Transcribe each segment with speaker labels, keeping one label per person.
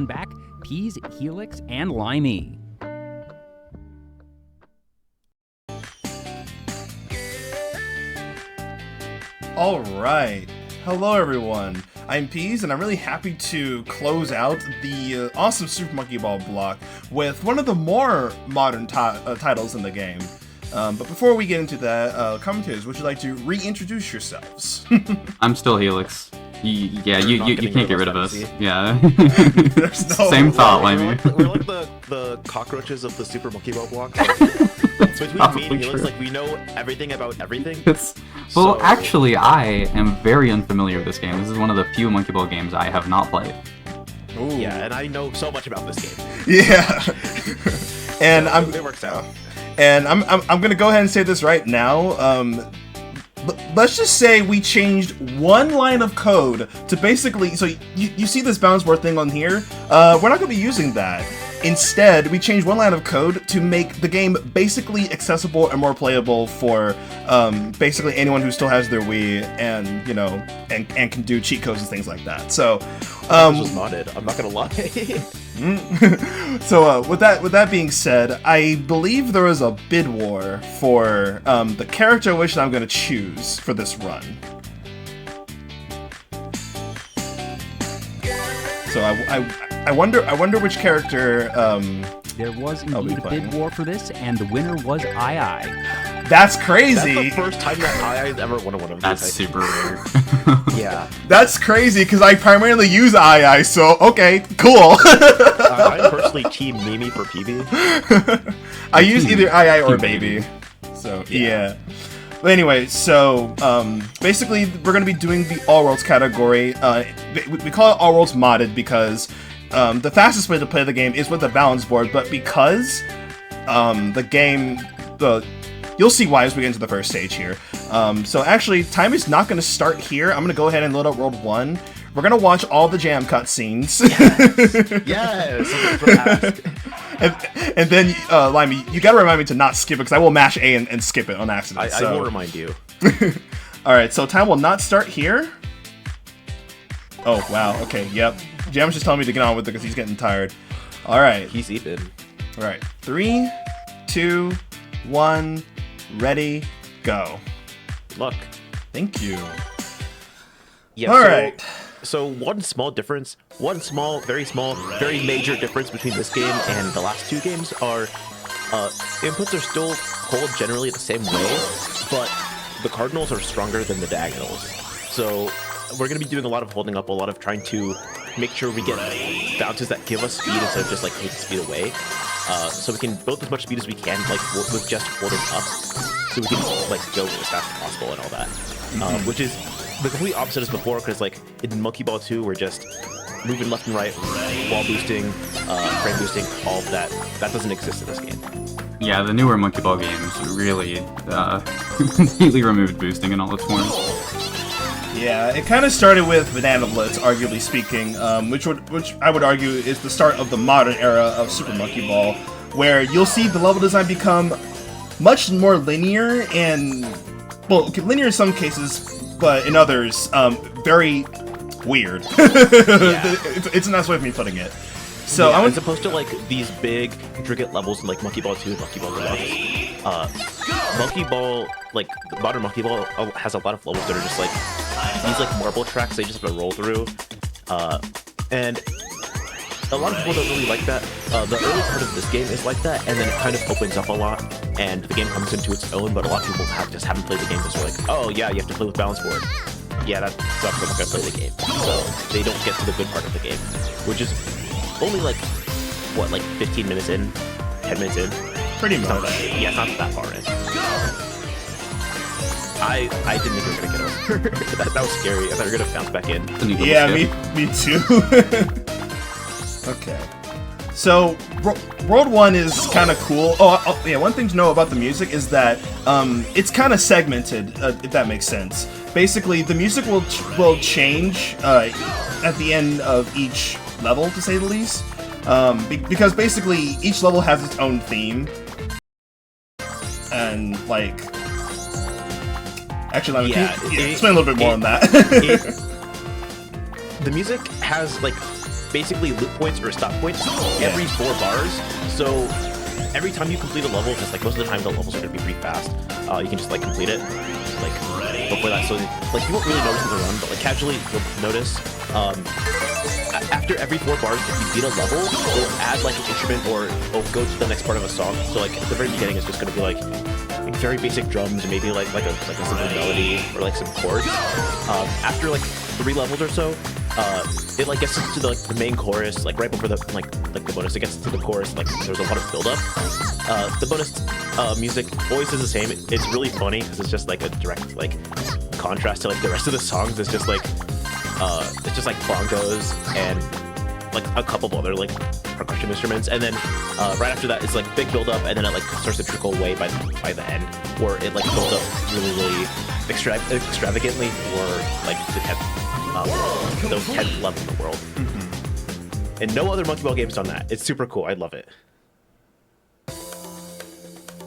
Speaker 1: back, Peas, Helix, and Limey.
Speaker 2: All right. Hello, everyone. I'm Peas, and I'm really happy to close out the awesome Super Monkey Ball block with one of the more modern titles in the game. But before we get into that, commentators, would you like to reintroduce yourselves?
Speaker 3: I'm still Helix. You can't get rid of us. Yeah. Same thought, Limey.
Speaker 4: We're like the cockroaches of the Super Monkey Ball block. Between me and Helix, like, we know everything about everything.
Speaker 3: Well, actually, I am very unfamiliar with this game. This is one of the few Monkey Ball games I have not played.
Speaker 4: Ooh. Yeah, and I know so much about this game.
Speaker 2: Yeah. And
Speaker 4: it works out.
Speaker 2: And I'm gonna go ahead and say this right now. Let's just say we changed one line of code to basically, so you see this balance board thing on here? We're not gonna be using that. Instead, we changed one line of code to make the game basically accessible and more playable for basically anyone who still has their Wii and, you know, and can do cheat codes and things like that. So,
Speaker 4: this was modded, I'm not gonna lie.
Speaker 2: So with that being said, I believe there was a bid war for the character which I'm going to choose for this run. So I wonder which character.
Speaker 1: There was indeed a bid war for this, and the winner was II.
Speaker 2: That's crazy.
Speaker 4: That's the first time that II's ever won one of these.
Speaker 3: That's super rare.
Speaker 4: Yeah.
Speaker 2: That's crazy because I primarily use II, so okay, cool.
Speaker 4: I'm personally Team Mimi for PB.
Speaker 2: I use either II or Baby. So yeah. But anyway, so basically we're going to be doing the All Worlds category. We call it All Worlds Modded because the fastest way to play the game is with the balance board, but because the game, you'll see why as we get into the first stage here. So actually, time is not going to start here. I'm going to go ahead and load up World 1. We're going to watch all the jam cutscenes.
Speaker 4: Yes!
Speaker 2: And then, Limey, you got to remind me to not skip it, because I will mash A and skip it on accident.
Speaker 4: I will remind you.
Speaker 2: Alright, so time will not start here. Oh, wow. Okay, yep. Jam's just telling me to get on with it because he's getting tired. Alright.
Speaker 4: He's even.
Speaker 2: Alright. 3, 2, 1, ready, go.
Speaker 4: Luck.
Speaker 2: Thank you.
Speaker 4: Yeah,
Speaker 2: Alright.
Speaker 4: So one small difference, very major difference between this game and the last two games are inputs are still hold generally the same way, but the cardinals are stronger than the diagonals. So we're going to be doing a lot of holding up, a lot of trying to make sure we get bounces that give us speed instead of just like taking speed away. So we can build as much speed as we can, like with just holding up, so we can like go as fast as possible and all that. Which is the complete opposite as before, because like in Monkey Ball 2, we're just moving left and right, wall boosting, frame boosting, all of that. That doesn't exist in this game.
Speaker 3: Yeah, the newer Monkey Ball games really completely removed boosting in all its forms.
Speaker 2: Yeah, it kind of started with Banana Blitz, arguably speaking, which I would argue is the start of the modern era of Super Monkey Ball, where you'll see the level design become much more linear and, well, linear in some cases, but in others, very weird. It's a nice way of me putting it. So
Speaker 4: yeah, as opposed to like these big intricate levels in like Monkey Ball 2 and Monkey Ball Deluxe, Monkey Ball, like the modern Monkey Ball, has a lot of levels that are just like these like marble tracks they just have to roll through, and a lot of people don't really like that. The early part of this game is like that, and then it kind of opens up a lot, and the game comes into its own. But a lot of people just haven't played the game because they're like, oh yeah, you have to play with balance board. Yeah, that sucks. I'm not gonna play the game, so they don't get to the good part of the game, which is only like, what, like 15 minutes in? 10 minutes in?
Speaker 2: pretty much.
Speaker 4: Yeah, it's not that far in. I didn't think we were gonna get over. that was scary. I thought we were gonna bounce back in.
Speaker 2: Yeah, me too. Okay. So, World 1 is kind of cool. Oh, yeah, one thing to know about the music is that it's kind of segmented, if that makes sense. Basically, the music will change at the end of each level, to say the least. Because basically, each level has its own theme. And, like... Actually, explain a little bit more on that.
Speaker 4: The music has, like, basically loot points or stop points every 4 bars. So every time you complete a level, just like most of the time the levels are gonna be pretty fast. You can just like complete it, like before that. So like you won't really notice in the run, but like casually you'll notice. After every 4 bars, if you beat a level, it'll add like an instrument or it'll go to the next part of a song. So like at the very beginning, it's just gonna be like very basic drums and maybe like a simple melody or like some chords. After like 3 levels or so, it like gets to the main chorus, like right before the like the bonus. It gets to the chorus, like there's a lot of build up. The bonus music always is the same. It's really funny because it's just like a direct like contrast to like the rest of the songs. It's just like bongos and like a couple of other like percussion instruments, and then right after that it's like big build up, and then it like starts to trickle away by the end, where it like builds up really extravagantly for like the 10th level in the world. And no other Monkey Ball game's done that. It's super cool. I love it.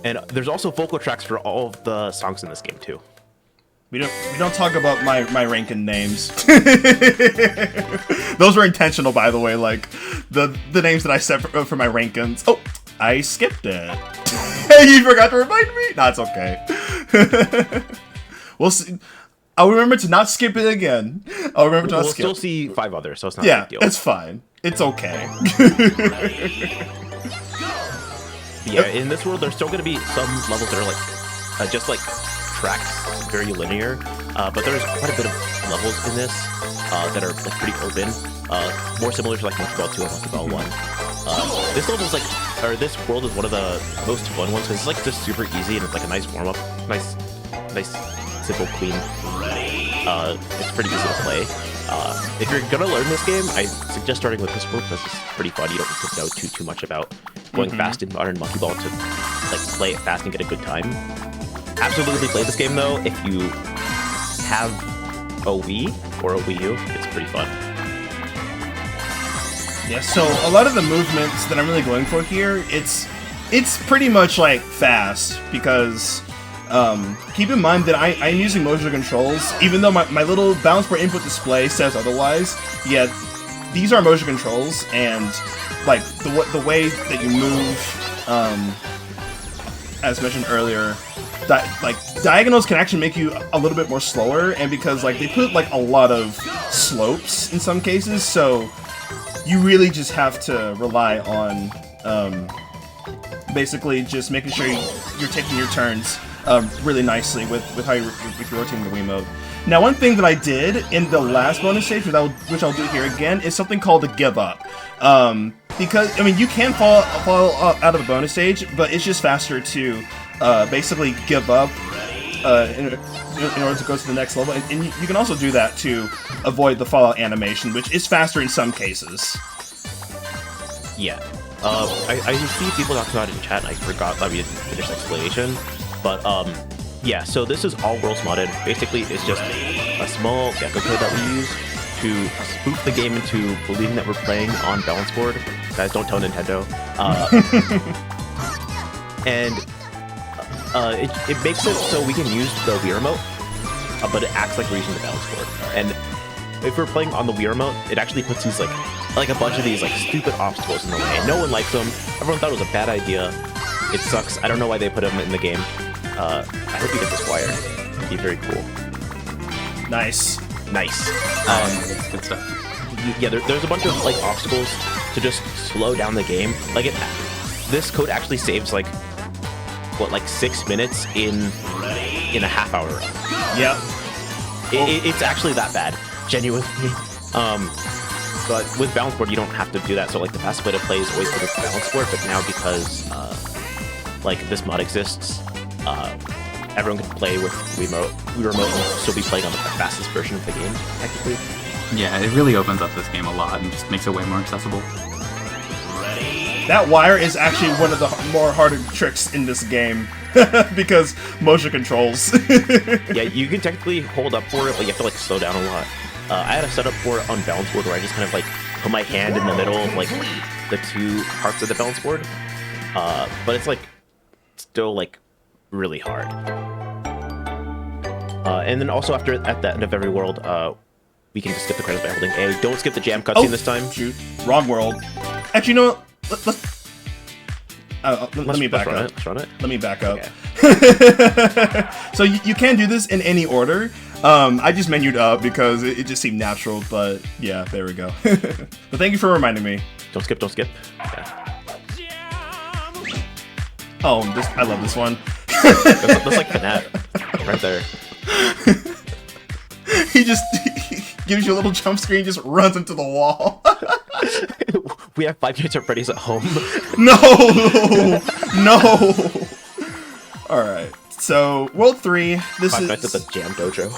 Speaker 4: And there's also vocal tracks for all of the songs in this game too.
Speaker 2: We don't talk about my ranking names. Those were intentional, by the way. Like the names that I set for my rankings. Oh, I skipped it. You forgot to remind me. No, it's okay. We'll see. I'll remember to not skip it again. I'll remember to not skip.
Speaker 4: We'll still see 5 others, so it's not
Speaker 2: yeah,
Speaker 4: a big deal.
Speaker 2: It's fine. It's okay.
Speaker 4: Yeah, in this world, there's still going to be some levels that are like just like tracks, very linear, but there's quite a bit of levels in this that are like pretty open, more similar to like Monkey Ball 2 and Monkey Ball 1. This level is like, or this world is one of the most fun ones because it's like just super easy and it's like a nice warm up, nice, simple, clean. It's pretty easy to play. If you're gonna learn this game, I suggest starting with this world because it's pretty fun. You don't need to know too much about going fast in modern Monkey Ball to like play it fast and get a good time. Absolutely play this game though if you have a Wii or a Wii U. It's pretty fun.
Speaker 2: Yeah, so a lot of the movements that I'm really going for here, it's pretty much like fast because keep in mind that I'm using motion controls, even though my little balance board input display says otherwise. Yeah, these are motion controls, and like the way that you move, as mentioned earlier, like diagonals can actually make you a little bit more slower, and because like they put like a lot of slopes in some cases, so you really just have to rely on basically just making sure you're taking your turns really nicely with how you're rotating the Wiimote. Now, one thing that I did in the last bonus stage, which I'll do here again, is something called the give up. Because, I mean, you can fall out of the bonus stage, but it's just faster to basically give up in order to go to the next level. And you can also do that to avoid the fallout animation, which is faster in some cases.
Speaker 4: Yeah. I see people talking about it in chat, and I forgot that we didn't finish the explanation. But, yeah, so this is all worlds modded. Basically, it's just a small gecko code that we use to spoof the game into believing that we're playing on balance board. Guys, don't tell Nintendo. And it makes it so we can use the Wii Remote, but it acts like we're using the balance board. And if we're playing on the Wii Remote, it actually puts these like a bunch of these like stupid obstacles in the way. No one likes them. Everyone thought it was a bad idea. It sucks. I don't know why they put them in the game. I hope you get this wire. It'd be very cool.
Speaker 2: Nice.
Speaker 3: Good stuff.
Speaker 4: Yeah, there's a bunch of like obstacles to just slow down the game. Like this code actually saves like 6 minutes in a half-hour run.
Speaker 2: Yep.
Speaker 4: It's actually that bad, genuinely. But with balance board, you don't have to do that. So like the fastest way to play is always with the balance board. But now because like this mod exists, everyone can play with Wii Remote and still be playing on the fastest version of the game, technically.
Speaker 3: Yeah, it really opens up this game a lot and just makes it way more accessible.
Speaker 2: That wire is actually one of the more harder tricks in this game because motion controls.
Speaker 4: Yeah, you can technically hold up for it, but you have to like slow down a lot. I had a setup for it on balance board where I just kind of like put my hand in the middle of like the 2 parts of the balance board, but it's like still like really hard. And then also at the end of every world, we can just skip the credits by holding A. Don't skip the jam cutscene this time.
Speaker 2: Shoot, wrong world. Actually, you know what? Let me back up.
Speaker 4: Let's run it.
Speaker 2: Let me back up.
Speaker 4: Okay.
Speaker 2: So you can do this in any order. I just menued up because it just seemed natural, but yeah, there we go. But thank you for reminding me.
Speaker 4: Don't skip. Yeah.
Speaker 2: Oh, I love this one.
Speaker 4: That's like Finette, right there.
Speaker 2: He gives you a little jump screen, just runs into the wall.
Speaker 4: We have 5 Nights at Freddy's at home.
Speaker 2: No! Alright, so World 3, this
Speaker 4: Five
Speaker 2: is...
Speaker 4: Nights at the Jam Dojo.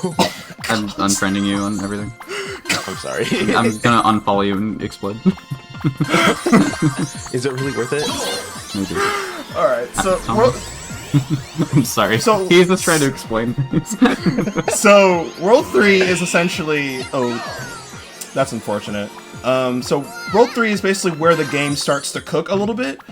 Speaker 3: I'm unfriending you on everything.
Speaker 4: I'm sorry.
Speaker 3: I'm gonna unfollow you and explode.
Speaker 4: Is it really worth it?
Speaker 3: Maybe.
Speaker 2: Alright, so... World...
Speaker 3: I'm sorry.
Speaker 2: So-
Speaker 3: He's just trying to explain.
Speaker 2: So, World 3 is essentially... Oh, that's unfortunate. So, World 3 is basically where the game starts to cook a little bit.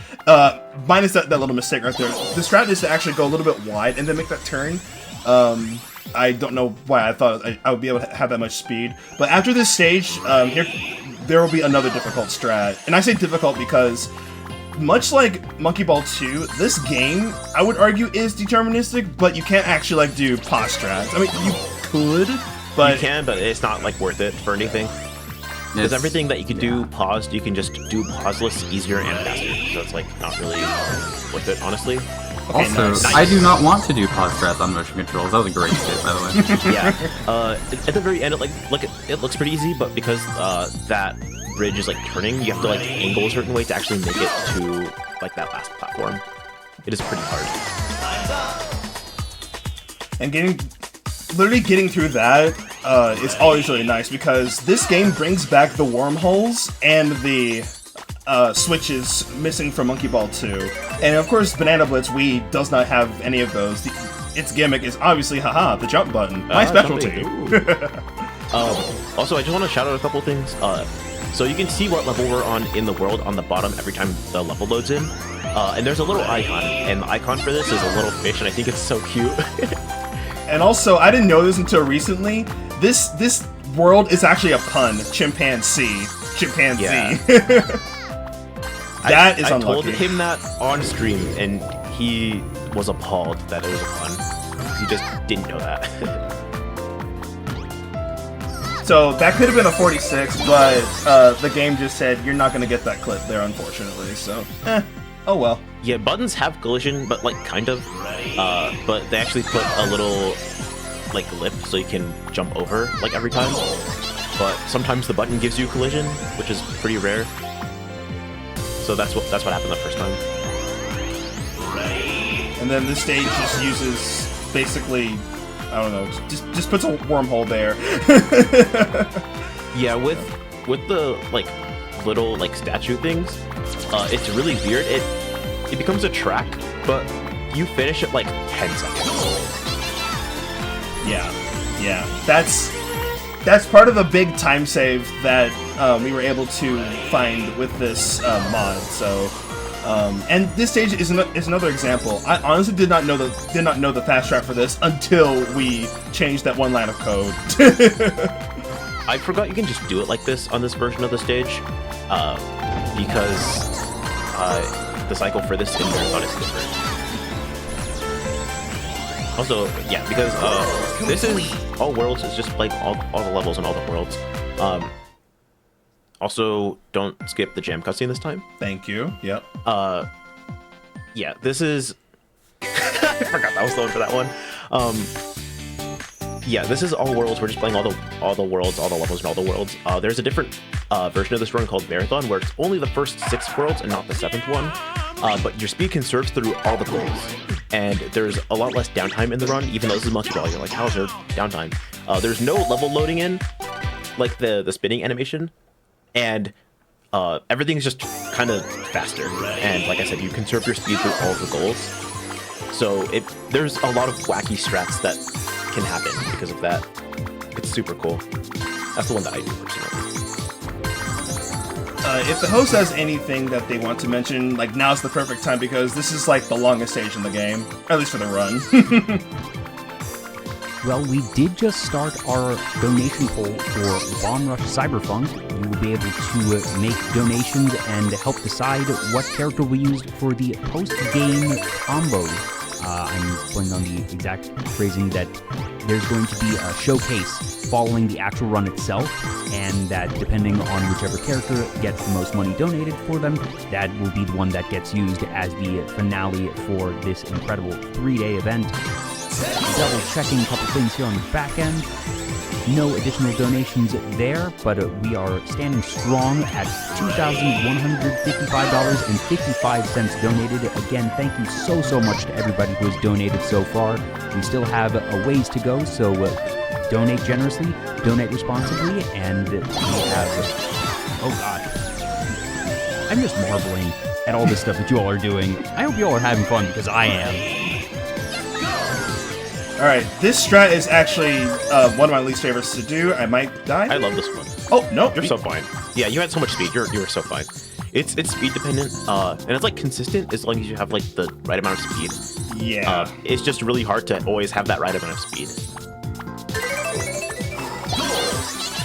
Speaker 2: Minus that little mistake right there. The strat is to actually go a little bit wide and then make that turn. I don't know why I thought I would be able to have that much speed. But after this stage, there will be another difficult strat. And I say difficult because... much like Monkey Ball 2, this game, I would argue, is deterministic, but you can't actually, like, do pause strats. I mean, you could, but...
Speaker 4: You can, but it's not, like, worth it for anything. Because everything that you can do paused, you can just do pauseless easier and faster. So it's, like, not really worth it, honestly.
Speaker 2: Okay,
Speaker 3: Also,
Speaker 2: nice.
Speaker 3: I do not want to do pause strats on motion controls. That was a great skit, by the way.
Speaker 4: Yeah. At the very end, it looks pretty easy, but because that bridge is like turning, you have to like angle a certain way to actually make it to like that last platform. It is pretty hard.
Speaker 2: And literally getting through that is always really nice because this game brings back the wormholes and the switches missing from Monkey Ball 2. And of course, Banana Blitz Wii does not have any of those. Its gimmick is obviously, haha, the jump button. My specialty.
Speaker 4: Also, I just want to shout out a couple things. So you can see what level we're on in the world on the bottom every time the level loads in. And there's a little icon, and the icon for this is a little fish, and I think it's so cute.
Speaker 2: And also, I didn't know this until recently. This world is actually a pun. Chimpanzee. Chimpanzee.
Speaker 4: Yeah.
Speaker 2: That is
Speaker 4: I
Speaker 2: unlucky.
Speaker 4: told him that on stream, and he was appalled that it was a pun. He just didn't know that.
Speaker 2: So that could have been a 46, but the game just said you're not going to get that clip there, unfortunately. So, oh well.
Speaker 4: Yeah, buttons have collision, but like kind of. But they actually put a little like lip so you can jump over like every time. But sometimes the button gives you collision, which is pretty rare. So that's what happened the first time.
Speaker 2: And then this stage just uses basically, I don't know, just puts a wormhole there.
Speaker 4: Yeah, with the like little like statue things, it's really weird. It becomes a track, but you finish it like 10 seconds.
Speaker 2: Yeah. That's part of the big time save that we were able to find with this mod. So, and this stage is another example. I honestly did not know the fast track for this until we changed that one line of code.
Speaker 4: I forgot you can just do it like this on this version of the stage, because the cycle for this in Marathon is different. Also, yeah, because this is all worlds. It's just like all the levels and all the worlds. Also, don't skip the jam cutscene this time.
Speaker 2: Thank you. Yep.
Speaker 4: Yeah, this is. I forgot that was the one for that one. Yeah, this is all worlds. We're just playing all the worlds, all the levels, and all the worlds. There's a different version of this run called Marathon, where it's only the first 6 worlds and not the 7th one. But your speed conserves through all the goals, and there's a lot less downtime in the run. Even though this is Monkey Ball, you're like, how's there downtime? There's no level loading in, like the spinning animation, and everything's just kind of faster. And like I said, you conserve your speed through all the goals. So there's a lot of wacky strats that can happen because of that. It's super cool. That's the one that I do personally.
Speaker 2: If the host has anything that they want to mention, like, now's the perfect time because this is like the longest stage in the game, at least for the run.
Speaker 1: Well, we did just start our donation poll for Bomb Rush Cyberpunk. You will be able to make donations and help decide what character we used for the post-game combo. I'm pulling on the exact phrasing that there's going to be a showcase following the actual run itself, and that depending on whichever character gets the most money donated for them, that will be the one that gets used as the finale for this incredible 3-day event. Double checking a couple things here on the back end. No additional donations there, but we are standing strong at $2,155.55 donated. Again, thank you so much to everybody who has donated so far. We still have a ways to go, so donate generously, donate responsibly, and we have... Oh god. I'm just marveling at all this stuff that you all are doing. I hope you all are having fun, because I am.
Speaker 2: Alright, this strat is actually one of my least favorites to do. I might die.
Speaker 4: I love this one.
Speaker 2: Oh, no.
Speaker 4: You're so fine. Yeah, you had so much speed. You were so fine. It's speed dependent, and it's like consistent as long as you have like the right amount of speed.
Speaker 2: Yeah.
Speaker 4: It's just really hard to always have that right amount of speed.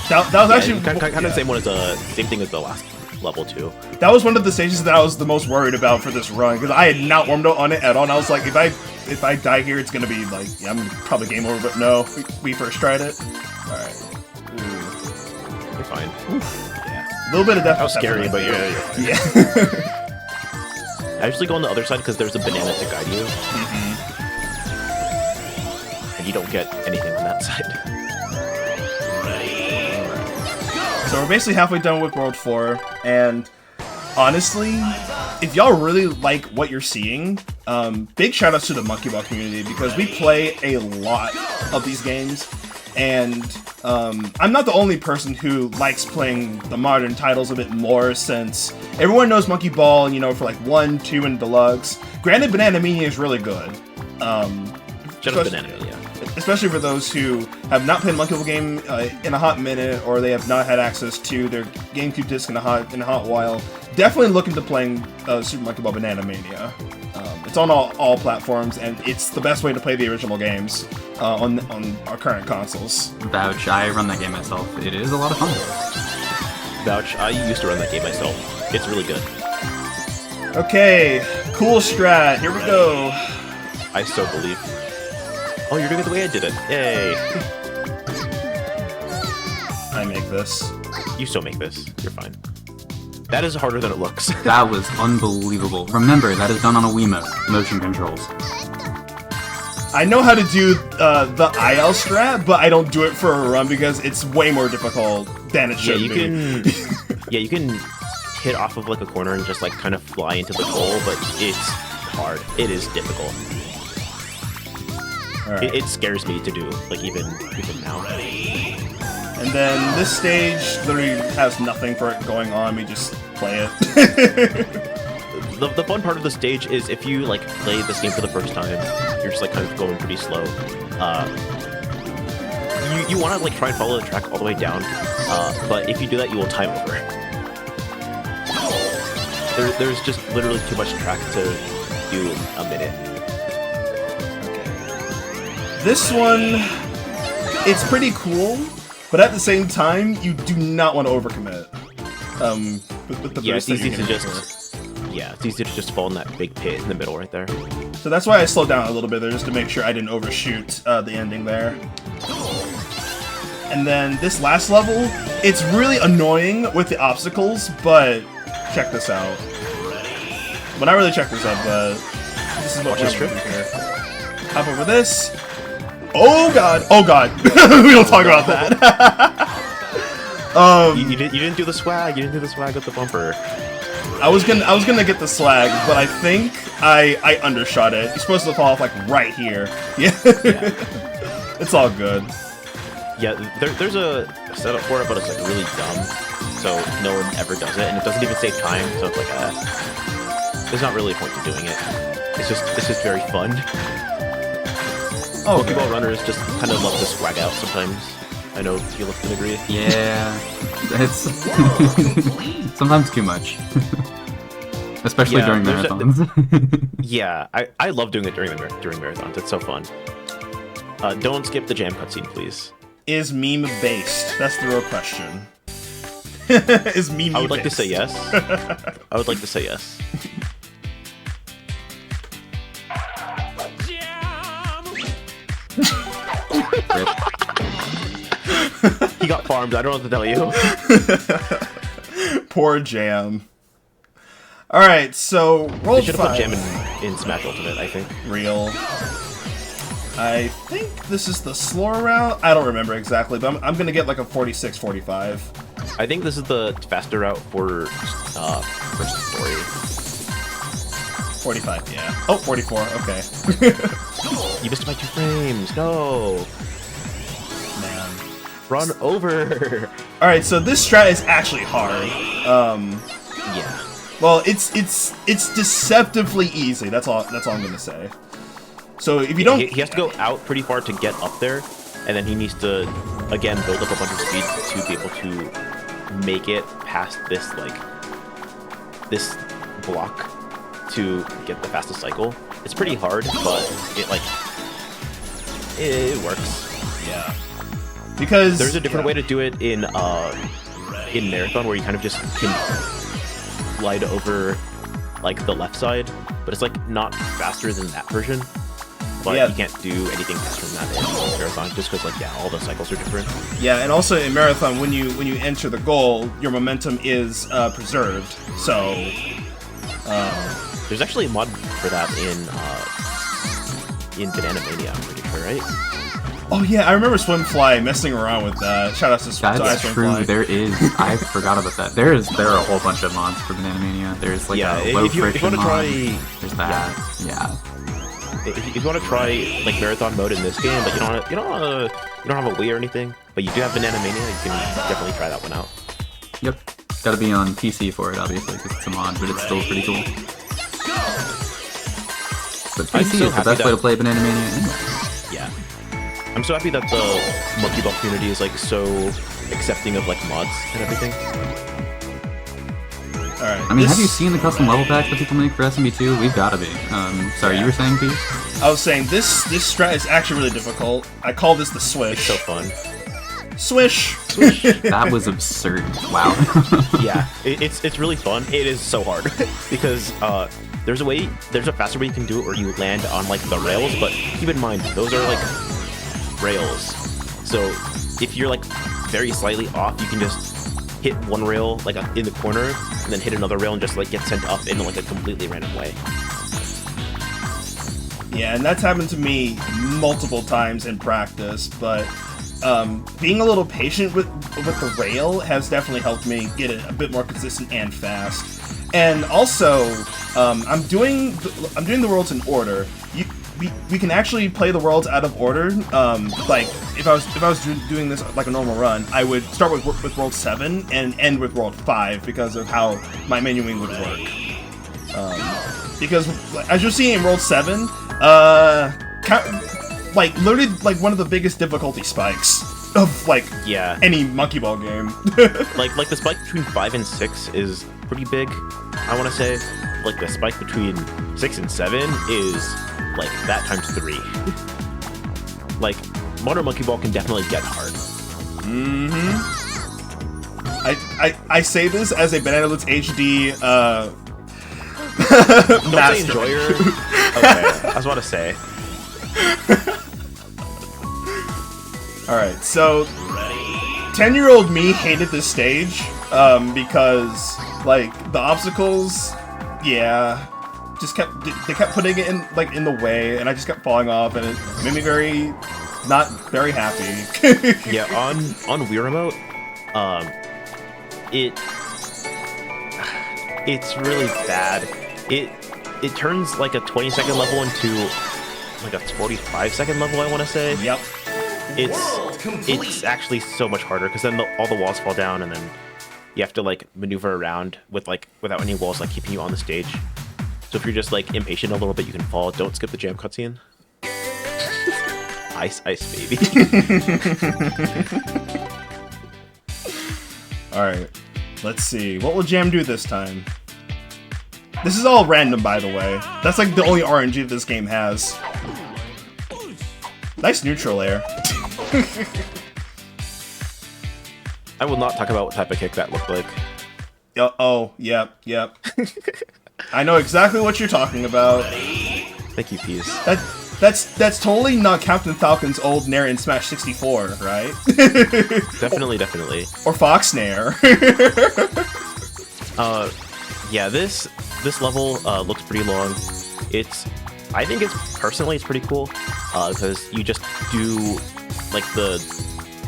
Speaker 2: That was actually
Speaker 4: kind of the same thing as the last level too.
Speaker 2: That was one of the stages that I was the most worried about for this run, because I had not warmed up on it at all, and I was like, if I die here, it's gonna be like, yeah, I'm probably game over, but no, we first tried it. Alright.
Speaker 4: You're fine.
Speaker 2: Oof. Yeah. A little bit of death.
Speaker 4: That was scary, but yeah. I usually go on the other side because there's a banana to guide you. And you don't get anything on that side.
Speaker 2: So we're basically halfway done with World 4, and honestly, if y'all really like what you're seeing, big shoutouts to the Monkey Ball community, because we play a lot of these games, and I'm not the only person who likes playing the modern titles a bit more, since everyone knows Monkey Ball, you know, for like 1, 2, and Deluxe. Granted, Banana Mania is really good.
Speaker 4: Shout out Banana Mania.
Speaker 2: Especially for those who have not played Monkey Ball game in a hot minute, or they have not had access to their GameCube disc in a hot while. Definitely look into playing Super Monkey Ball Banana Mania. It's on all platforms, and it's the best way to play the original games on our current consoles.
Speaker 3: Vouch, I run that game myself. It is a lot of fun.
Speaker 4: Vouch, I used to run that game myself. It's really good.
Speaker 2: Okay, cool strat. Here we go.
Speaker 4: I so believe. Oh, you're doing it the way I did it. Yay.
Speaker 2: I make this.
Speaker 4: You still make this. You're fine. That is harder than it looks.
Speaker 3: That was unbelievable. Remember, that is done on a Wiimote. Motion controls.
Speaker 2: I know how to do the IL strat, but I don't do it for a run because it's way more difficult than it should be.
Speaker 4: Yeah, you can hit off of like a corner and just like kind of fly into the goal, but it's hard. It is difficult.
Speaker 2: Right.
Speaker 4: It scares me to do, like even now.
Speaker 2: And then this stage literally has nothing for it going on. We just play it.
Speaker 4: The fun part of the stage is if you like play this game for the first time, you're just like kind of going pretty slow. You want to like try and follow the track all the way down, but if you do that, you will time over. There's just literally too much track to do in a minute.
Speaker 2: This one, it's pretty cool, but at the same time, you do not want to overcommit. With the
Speaker 4: it's easy to it's easy to just fall in that big pit in the middle right there.
Speaker 2: So that's why I slowed down a little bit there, just to make sure I didn't overshoot the ending there. And then this last level, it's really annoying with the obstacles, but check this out. Well, not really check this out, but this is what we're doing here. Hop over this. Oh god! Oh god! We don't talk about that.
Speaker 4: You didn't do the swag. You didn't do the swag with the bumper.
Speaker 2: I was gonna get the swag, but I think I undershot it. You're supposed to fall off like right here. Yeah. It's all good.
Speaker 4: Yeah, there's a setup for it, but it's like really dumb. So no one ever does it, and it doesn't even save time. So it's like there's not really a point to doing it. It's just very fun. Pokeball runners just kind of love to swag out sometimes. I know you can agree.
Speaker 3: Yeah, it's sometimes too much, especially during marathons.
Speaker 4: Yeah, I love doing it during marathons. It's so fun. Don't skip the jam cutscene, please.
Speaker 2: Is meme based? That's the real question. Is meme based?
Speaker 4: I would like to say yes. I would like to say yes. He got farmed. I don't know what to tell you.
Speaker 2: Poor Jam. Alright, so World 5.
Speaker 4: They should have put Jam in Smash Ultimate, I think.
Speaker 2: Real. I think this is the slower route. I don't remember exactly, but I'm gonna get like a 46-45.
Speaker 4: I think this is the faster route for story.
Speaker 2: 45, yeah. Oh, 44, okay.
Speaker 4: You missed by 2 frames. No.
Speaker 2: Man.
Speaker 4: Run over.
Speaker 2: Alright, so this strat is actually hard.
Speaker 4: Yeah.
Speaker 2: Well, it's deceptively easy. That's all I'm gonna say. So if you don't,
Speaker 4: he has to go out pretty far to get up there, and then he needs to again build up a bunch of speed to be able to make it past this this block to get the fastest cycle. It's pretty hard, but it works.
Speaker 2: Yeah. Because
Speaker 4: there's a different way to do it in Marathon, where you kind of just can glide over like the left side, but it's like not faster than that version. But you can't do anything faster than that in Marathon, just because all the cycles are different.
Speaker 2: Yeah, and also in Marathon, when you enter the goal, your momentum is preserved. So
Speaker 4: there's actually a mod for that in Banana Mania, I'm pretty sure, right?
Speaker 2: Oh yeah, I remember Swimfly messing around with that. Shout out to
Speaker 3: That's true.
Speaker 2: Swimfly.
Speaker 3: There is. I forgot about that. There are a whole bunch of mods for Banana Mania. There's like a low friction mod. There's that. Yeah.
Speaker 4: If you want to try Marathon mode in this game, but you don't have a Wii or anything, but you do have Banana Mania, you can definitely try that one out.
Speaker 3: Yep. Gotta be on PC for it, obviously, because it's a mod, but it's still pretty cool. But PC is the best way to play Banana Mania anyway.
Speaker 4: Yeah. I'm so happy that the Monkey Ball community is so accepting of mods and everything.
Speaker 2: Alright.
Speaker 3: I mean, have you seen the custom level packs that people make for SMB2? We've gotta be. Sorry, you were saying, Pete?
Speaker 2: I was saying this strat is actually really difficult. I call this the swish.
Speaker 4: It's so fun.
Speaker 2: Swish!
Speaker 3: That was absurd. Wow.
Speaker 4: Yeah, it's really fun. It is so hard because there's a faster way you can do it where you land on the rails, but keep in mind those are rails. So if you're very slightly off, you can just hit one rail in the corner and then hit another rail and just get sent up in a completely random way.
Speaker 2: Yeah, and that's happened to me multiple times in practice, but being a little patient with the rail has definitely helped me get it a bit more consistent and fast. And also, I'm doing the worlds in order. We can actually play the worlds out of order. If I was doing this like a normal run, I would start with World 7 and end with World 5 because of how my menuing would work. Because as you're seeing in World 7, literally one of the biggest difficulty spikes of any Monkey Ball game.
Speaker 4: the spike between 5 and 6 is pretty big, I want to say. The spike between 6 and 7 is that times 3. Modern Monkey Ball can definitely get hard.
Speaker 2: Mm-hmm. I say this as a Banana Blitz HD
Speaker 4: Don't say enjoyer. Okay, I was about to say.
Speaker 2: Alright, so 10-year-old me hated this stage because the obstacles, yeah, just kept putting it in the way, and I just kept falling off, and it made me not very happy.
Speaker 4: Yeah, on Wii Remote, it's really bad. It turns a 20-second level into a 45-second level, I want to say.
Speaker 2: Yep.
Speaker 4: It's actually so much harder because then all the walls fall down, and then you have to maneuver around without any walls keeping you on the stage. So if you're just impatient a little bit, you can fall. Don't skip the jam cutscene. Ice, baby.
Speaker 2: Alright, let's see. What will Jam do this time? This is all random, by the way. That's the only RNG this game has. Nice neutral air.
Speaker 4: I will not talk about what type of kick that looked like.
Speaker 2: Oh, yep. I know exactly what you're talking about.
Speaker 4: Thank you, Peas.
Speaker 2: That's totally not Captain Falcon's old Nair in Smash 64, right?
Speaker 4: Definitely.
Speaker 2: Or Fox Nair.
Speaker 4: Yeah, this level looks pretty long. I think personally it's pretty cool because you just do like the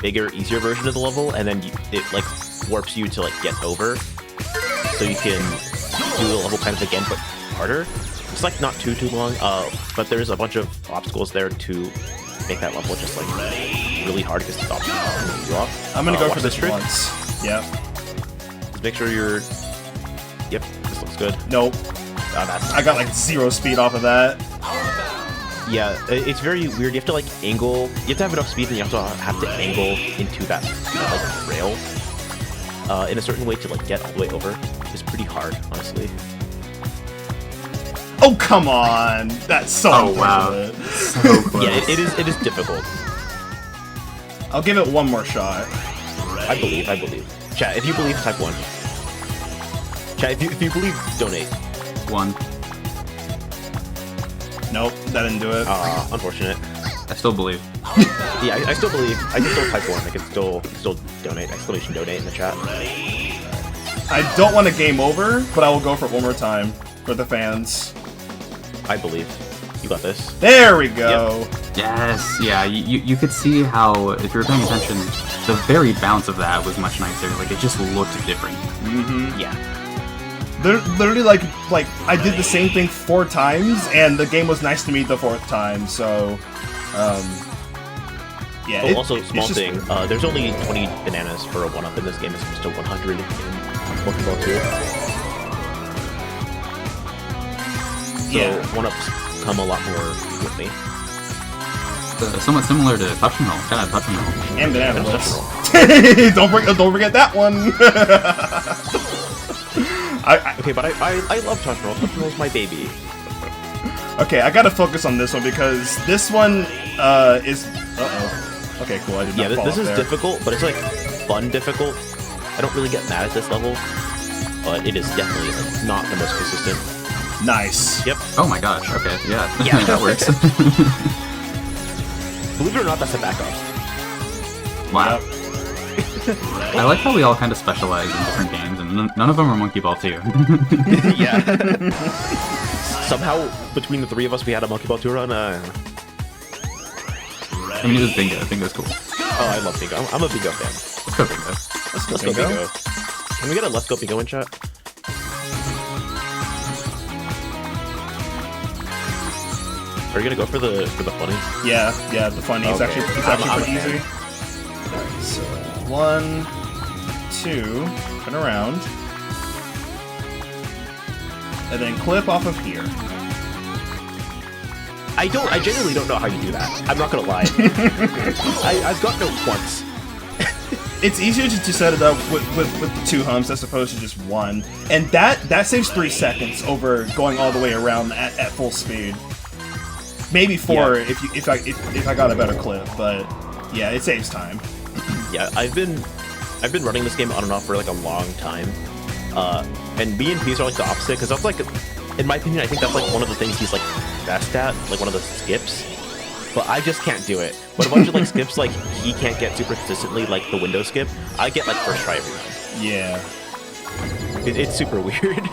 Speaker 4: bigger, easier version of the level, and then it like warps you to like get over, so you can do the level kind of again but harder. It's like not too long, but there's a bunch of obstacles there to make that level just like really hard because the obstacles can move you off.
Speaker 2: I'm gonna go for this
Speaker 4: trick
Speaker 2: once. Yep.
Speaker 4: Just make sure you're. Yep, this looks good.
Speaker 2: Nope. I got like 0 speed off of that.
Speaker 4: Yeah, it's very weird. You have to like angle. You have to have enough speed, and you have to angle into that like rail in a certain way to like get all the way over. It's pretty hard, honestly.
Speaker 2: Oh come on! That's so
Speaker 3: wow. So close.
Speaker 4: Yeah, it is difficult.
Speaker 2: I'll give it one more shot.
Speaker 4: I believe. Chat, if you believe, type 1. Chat, if you believe, donate.
Speaker 3: 1.
Speaker 2: Nope, that didn't do it.
Speaker 4: Unfortunate.
Speaker 3: I still believe.
Speaker 4: Yeah, I still believe. I can still type 1. I can still donate. Exclamation donate in the chat.
Speaker 2: I don't want a game over, but I will go for it one more time for the fans.
Speaker 4: I believe. You got this.
Speaker 2: There we go.
Speaker 3: Yep. Yes, yeah, you could see how, if you were paying attention, the very bounce of that was much nicer. Like, it just looked different.
Speaker 2: Mm-hmm.
Speaker 4: Yeah.
Speaker 2: Literally, like I did the same thing 4 times, and the game was nice to me the 4th time. So, yeah.
Speaker 4: Oh, also, small thing. There's only 20 bananas for a 1-up in this game, as opposed to 100 in Pokeball 2. So
Speaker 2: yeah.
Speaker 4: 1-ups come a lot more with me.
Speaker 3: Somewhat similar to Touch and Roll. Kind of Touch and Roll.
Speaker 2: And banana don't forget that one.
Speaker 4: Okay, but I love Touch Roll. Touch Roll's my baby.
Speaker 2: Okay, I gotta focus on this one because this one is. Okay, cool. I did not fall
Speaker 4: this
Speaker 2: off
Speaker 4: is
Speaker 2: there.
Speaker 4: difficult, but it's like fun difficult. I don't really get mad at this level, but it is definitely like not the most consistent.
Speaker 2: Nice.
Speaker 4: Yep.
Speaker 3: Oh my gosh, okay, yeah, that works.
Speaker 4: Believe it or not, that's a backup.
Speaker 3: Wow. I like how we all kind of specialize in different games, and none of them are Monkey Ball 2.
Speaker 4: Yeah. Somehow, between the 3 of us, we had a Monkey Ball 2 run.
Speaker 3: I mean, it was Bingo. Bingo's cool.
Speaker 4: Oh, I love Bingo. I'm a Bingo fan.
Speaker 3: Let's go Bingo.
Speaker 4: Let's go Bingo. Can we get a Let's Go Bingo in chat? Are you gonna go for the funny?
Speaker 2: Yeah, the funny is
Speaker 4: Okay.
Speaker 2: actually
Speaker 4: I'm
Speaker 2: pretty easy. So 1, 2, turn around, and then clip off of here.
Speaker 4: I genuinely don't know how you do that. I'm not gonna lie. I've gotten it once.
Speaker 2: It's easier to set it up with the 2 humps as opposed to just 1, and that saves 3 seconds over going all the way around at full speed. Maybe 4
Speaker 4: Yeah.
Speaker 2: if I got a better clip, but yeah, it saves time.
Speaker 4: Yeah, I've been running this game on and off for like a long time, and me and Peas are like the opposite because that's like, in my opinion, I think that's like one of the things he's like best at, like one of the skips. But I just can't do it. But a bunch of like skips like he can't get super consistently, like the window skip, I get like first try every time.
Speaker 2: Yeah.
Speaker 4: It's super weird.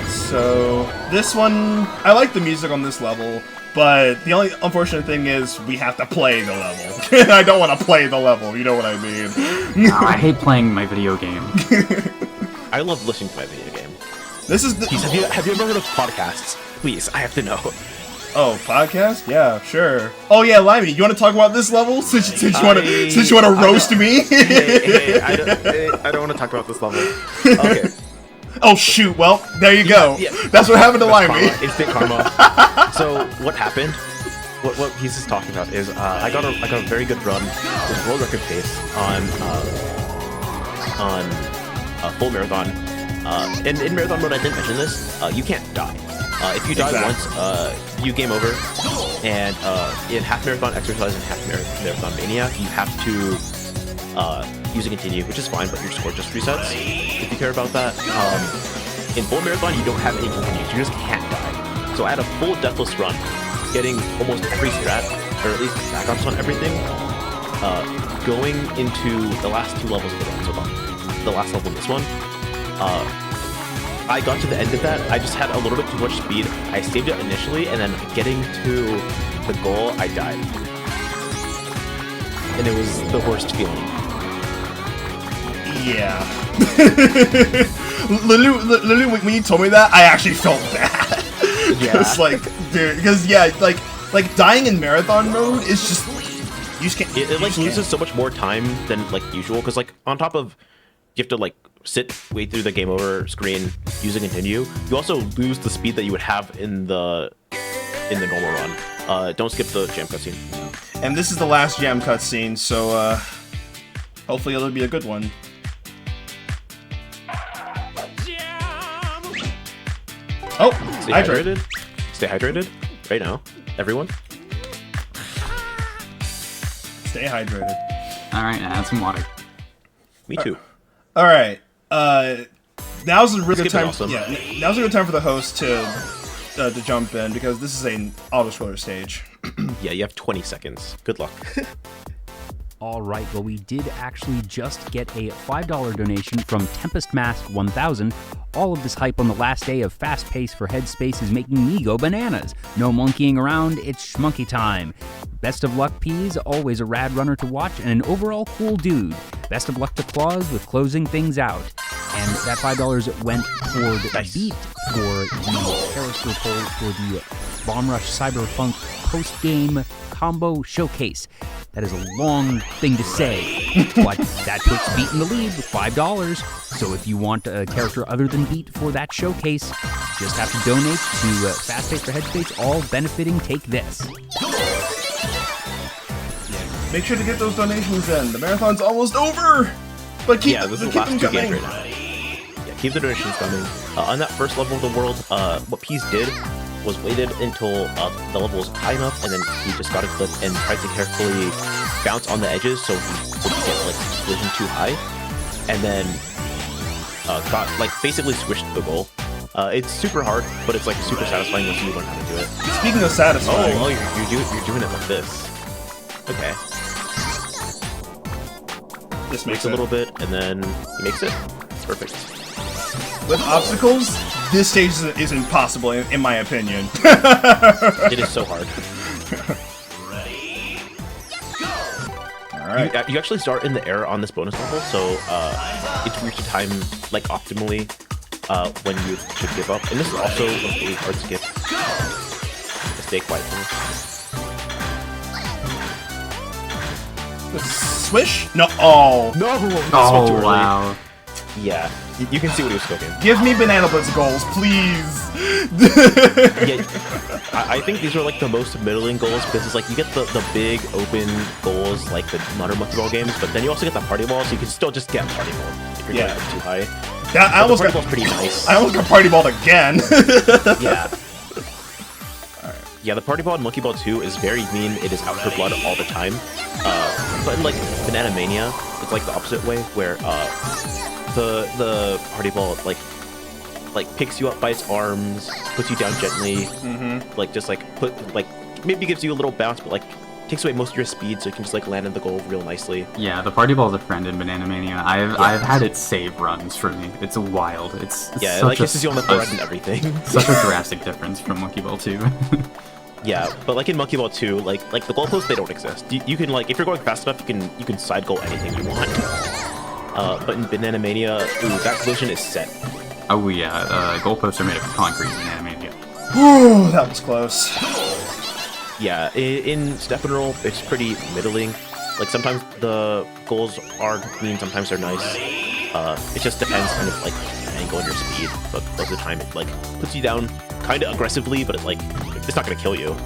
Speaker 2: So this one, I like the music on this level, but the only unfortunate thing is we have to play the level. I don't want to play the level, you know what I mean?
Speaker 3: No, I hate playing my video game.
Speaker 4: I love listening to my video game.
Speaker 2: This is the...
Speaker 4: Peas, have you ever heard of podcasts? Please, I have to know.
Speaker 2: Oh, podcast? Yeah, sure. Oh yeah, Limey, you want to talk about this level since you want to roast me?
Speaker 4: Hey, I don't want to talk about this level. Okay.
Speaker 2: Oh shoot! Well, there you go.
Speaker 4: Yeah.
Speaker 2: That's what happened to Limey.
Speaker 4: Instant karma. So what happened? What Peas is talking about is I got a very good run with world record pace on full marathon. And in marathon mode, I didn't mention this. You can't die. If you die once, you game over. And in half marathon exercise and half marathon mania, you have to use a continue, which is fine, but your score just resets if you care about that. In full marathon, you don't have any continues. You just can't die. So I had a full deathless run, getting almost every strat, or at least backups on everything, going into the last 2 levels of the run, so the last level in this one. I got to the end of that, I just had a little bit too much speed. I saved it initially, and then getting to the goal, I died. And it was the worst feeling.
Speaker 2: Yeah. literally, when you told me that, I actually felt bad. Because, like, dude, because, yeah, like dying in marathon mode is just, you just can't.
Speaker 4: It like uses so much more time than, like, usual, because, like, on top of, you have to, like, wait through the game over screen, use a continue, you also lose the speed that you would have in the normal run. Don't skip the jam cutscene.
Speaker 2: And this is the last jam cutscene, so, hopefully it'll be a good one. Oh,
Speaker 4: stay hydrated. Stay hydrated right now, everyone.
Speaker 2: Stay hydrated.
Speaker 3: All right, add some water.
Speaker 4: Me too.
Speaker 2: All right. Now's a really good time.
Speaker 4: Awesome.
Speaker 2: Yeah, now's a good time for the host to jump in because this is an auto scroller stage.
Speaker 4: Yeah, you have 20 seconds. Good luck.
Speaker 1: All right, well, we did actually just get a $5 donation from Tempest Mask 1000. All of this hype on the last day of Fast Pace for Headspace is making me go bananas. No monkeying around, it's schmonkey time. Best of luck, Peas, always a rad runner to watch and an overall cool dude. Best of luck to Claus with closing things out. And that $5 went toward Beat for the character poll for the Bomb Rush Cyberpunk post-game combo showcase. That is a long thing to say, but that puts Beat in the lead with $5. So if you want a character other than Beat for that showcase, just have to donate to Fast Pace for Headspace, all benefiting Take This.
Speaker 2: Make sure to get those donations in. The marathon's almost over, but keep
Speaker 4: this is the last 2 games right now. Yeah, keep the donations coming. On that first level of the world, what Peas did was waited until the level was high enough, and then he just got a clip and tried to carefully bounce on the edges so he wouldn't get like collision too high, and then got like basically swished the goal. It's super hard, but it's like super satisfying once you learn how to do it.
Speaker 2: Speaking of satisfying,
Speaker 4: you're doing it like this. Okay.
Speaker 2: This makes
Speaker 4: a little bit, and then he makes it. It's perfect.
Speaker 2: With obstacles, this stage is impossible, in my opinion.
Speaker 4: It is so hard.
Speaker 2: Alright.
Speaker 4: You actually start in the air on this bonus level, so it's reached a time like optimally when you should give up. And this is also a really hard skip. Stay quiet for me.
Speaker 2: Swish? No. Oh.
Speaker 4: No!
Speaker 3: Oh, wow.
Speaker 4: Yeah, you can see what he was cooking.
Speaker 2: Give me Banana Blitz goals, please!
Speaker 4: Yeah, I think these are like the most middling goals because it's like you get the big open goals like the modern Monkey Ball games, but then you also get the Party Ball, so you can still just get Party Ball if you're getting too high.
Speaker 2: I almost
Speaker 4: Party Ball's pretty nice.
Speaker 2: I almost got Party Balled again!
Speaker 4: Yeah. Yeah, the Party Ball and Monkey Ball 2 is very mean. It is out for blood all the time. But in like Banana Mania, it's like the opposite way, where the Party Ball like picks you up by its arms, puts you down gently, like just like maybe gives you a little bounce, but like takes away most of your speed, so you can just like land in the goal real nicely.
Speaker 3: Yeah, the Party Ball is a friend in Banana Mania. I've had it save suns for me. It's wild. It's
Speaker 4: yeah, it like kisses you on the forehead and everything.
Speaker 3: Such a drastic difference from Monkey Ball 2.
Speaker 4: Yeah, but like in Monkey Ball 2, like the goalposts, they don't exist. You can like, if you're going fast enough, you can side goal anything you want. But in Banana Mania, that collision is set.
Speaker 3: Oh yeah, goalposts are made of concrete in Banana Mania.
Speaker 2: Whew, that was close.
Speaker 4: Yeah, in Step and Roll, it's pretty middling. Like sometimes the goals are clean, sometimes they're nice. It just depends kind of like your angle and your speed, but most of the time it like puts you down kind of aggressively, but it's not gonna kill you.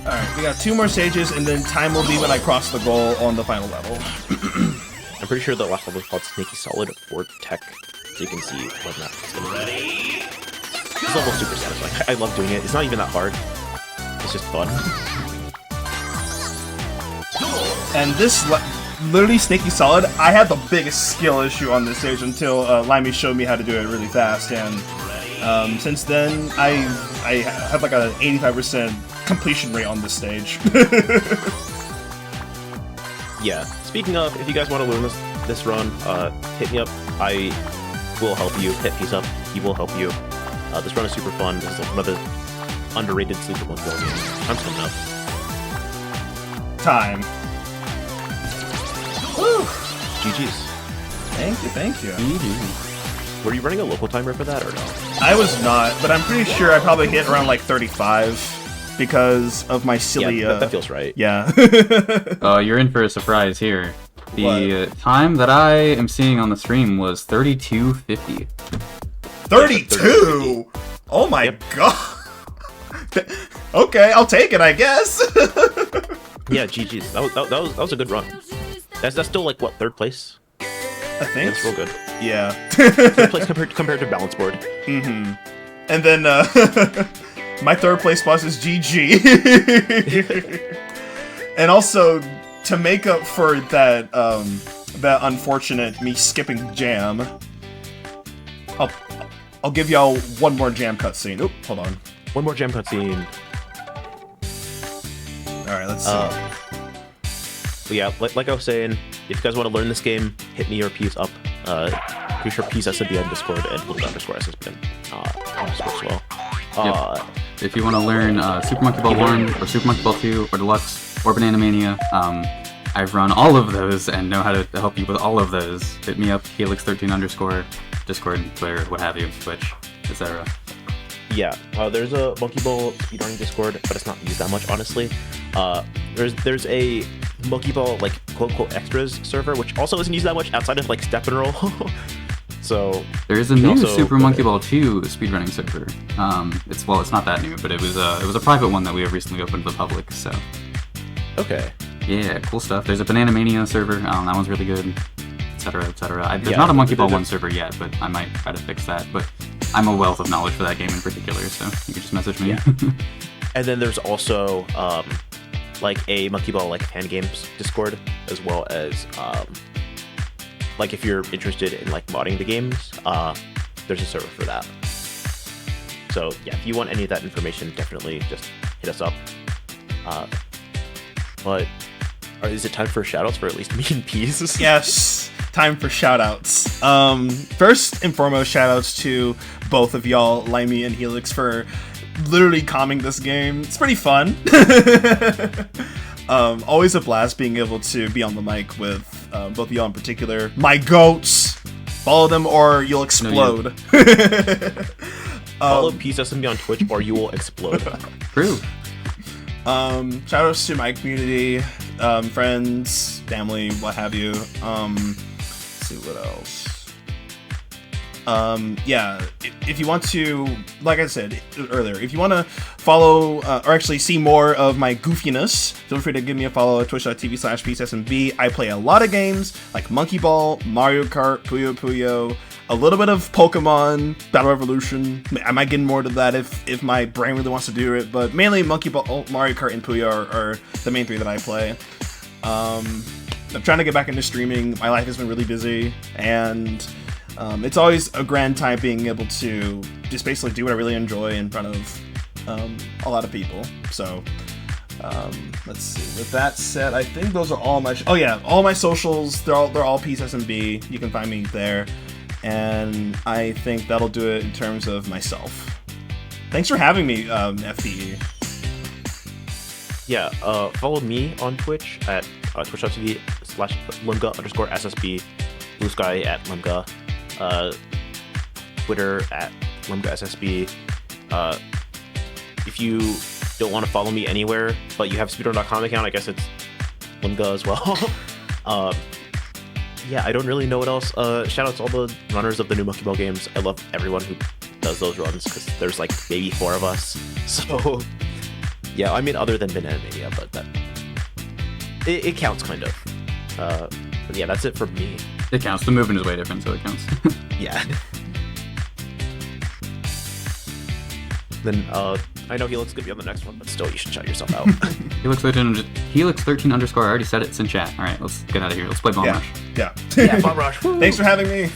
Speaker 2: Alright, we got 2 more stages, and then time will be when I cross the goal on the final level.
Speaker 4: I'm pretty sure the last level is called Snaky Solid or Tech, so you can see what map it's gonna be. This level's super satisfying. I love doing it. It's not even that hard. It's just fun.
Speaker 2: And this literally sneaky solid. I had the biggest skill issue on this stage until Limey showed me how to do it really fast, and since then I have like a 85% completion rate on this stage.
Speaker 4: Yeah. Speaking of, if you guys want to learn this run, hit me up. I will help you. Hit Peace up. He will help you. This run is super fun. This is one of the underrated sleeper monkey ball games. Time's coming up.
Speaker 2: Time. Woo!
Speaker 4: GG's.
Speaker 2: Thank you.
Speaker 4: Were you running a local timer for that or no?
Speaker 2: I was not, but I'm pretty sure I probably hit around like 35 because of my silly.
Speaker 4: Yeah, that feels right.
Speaker 2: Yeah.
Speaker 3: Oh, you're in for a surprise here. The time that I am seeing on the stream was 32:50.
Speaker 2: 32? Oh my god. Okay, I'll take it, I guess.
Speaker 4: Yeah, GG's. That was a good run. That's still like what, third place?
Speaker 2: I think.
Speaker 4: That's real good.
Speaker 2: Yeah.
Speaker 4: Third place compared to balance board.
Speaker 2: Mm-hmm. And then my third place spot is GG. And also to make up for that that unfortunate me skipping jam, I'll give y'all one more jam cutscene. Oop, hold on.
Speaker 4: One more jam cutscene.
Speaker 2: All right, let's see.
Speaker 4: But yeah, like I was saying, if you guys want to learn this game, hit me or Peace up. Pretty sure PeasSMB on Discord and _SSB on Discord as well.
Speaker 3: If you want to learn Super Monkey Ball 1 or Super Monkey Ball 2 or Deluxe or Banana Mania, I've run all of those and know how to help you with all of those. Hit me up, Helix13_, Discord, Twitter, what have you, Twitch, etc.
Speaker 4: Yeah, there's a Monkey Ball speedrunning Discord, but it's not used that much, honestly. There's a Monkey Ball, like, quote-unquote extras server, which also isn't used that much outside of, like, Step and Roll. So
Speaker 3: there is a new Super Monkey Ball 2 speedrunning server. It's not that new, but it was a private one that we have recently opened to the public, so.
Speaker 4: Okay.
Speaker 3: Yeah, cool stuff. There's a Banana Mania server, that one's really good, etc., etc. There's not a Monkey Ball 1 server yet, but I might try to fix that, but I'm a wealth of knowledge for that game in particular, so you can just message me.
Speaker 4: Yeah. And then there's also, like, a Monkey Ball, like, fan games Discord, as well as, like, if you're interested in, like, modding the games, there's a server for that. So, yeah, if you want any of that information, definitely just hit us up. But is it time for shoutouts for at least me and Peas?
Speaker 2: Yes, time for shoutouts. First and foremost, shoutouts to both of y'all, Limey and Helix, for literally calming this game. It's pretty fun. Always a blast being able to be on the mic with both of y'all in particular. My goats! Follow them or you'll explode.
Speaker 4: Follow PeasSMB on Twitch or you will explode.
Speaker 3: True.
Speaker 2: Shoutouts to my community, friends, family, what have you. Let's see what else. Yeah, if you want to, like I said earlier, if you want to follow or actually see more of my goofiness, feel free to give me a follow at twitch.tv/PeasSMB. I play a lot of games like Monkey Ball, Mario Kart, Puyo Puyo, a little bit of Pokemon, Battle Revolution. I might get more to that if my brain really wants to do it, but mainly Monkey Ball, Mario Kart, and Puyo are the main three that I play. I'm trying to get back into streaming. My life has been really busy, and it's always a grand time being able to just basically do what I really enjoy in front of a lot of people. So let's see. With that said, I think those are all my all my socials. They're all PeasSMB. You can find me there, and I think that'll do it in terms of myself. Thanks for having me, FPE.
Speaker 4: Yeah, follow me on Twitch at twitch.tv/Lumga_SSB, Blue Sky at Lumga, Twitter at LumgaSSB. If you don't want to follow me anywhere, but you have Speedrun.com account, I guess it's Lumga as well. Yeah, I don't really know what else. Shout out to all the runners of the new Monkey Ball games. I love everyone who does those runs, because there's like maybe 4 of us. So, yeah, I mean, other than Banana Mania, but that it counts, kind of. But yeah, that's it for me.
Speaker 3: It counts. The movement is way different, so it counts.
Speaker 4: Yeah. Then I know Helix could be on the next one, but still, you should shout yourself out.
Speaker 3: Helix13 underscore. I already said it's in chat. All right, let's get out of here. Let's play Bomb Rush.
Speaker 2: Yeah.
Speaker 4: Yeah, Bomb Rush.
Speaker 2: Thanks for having me.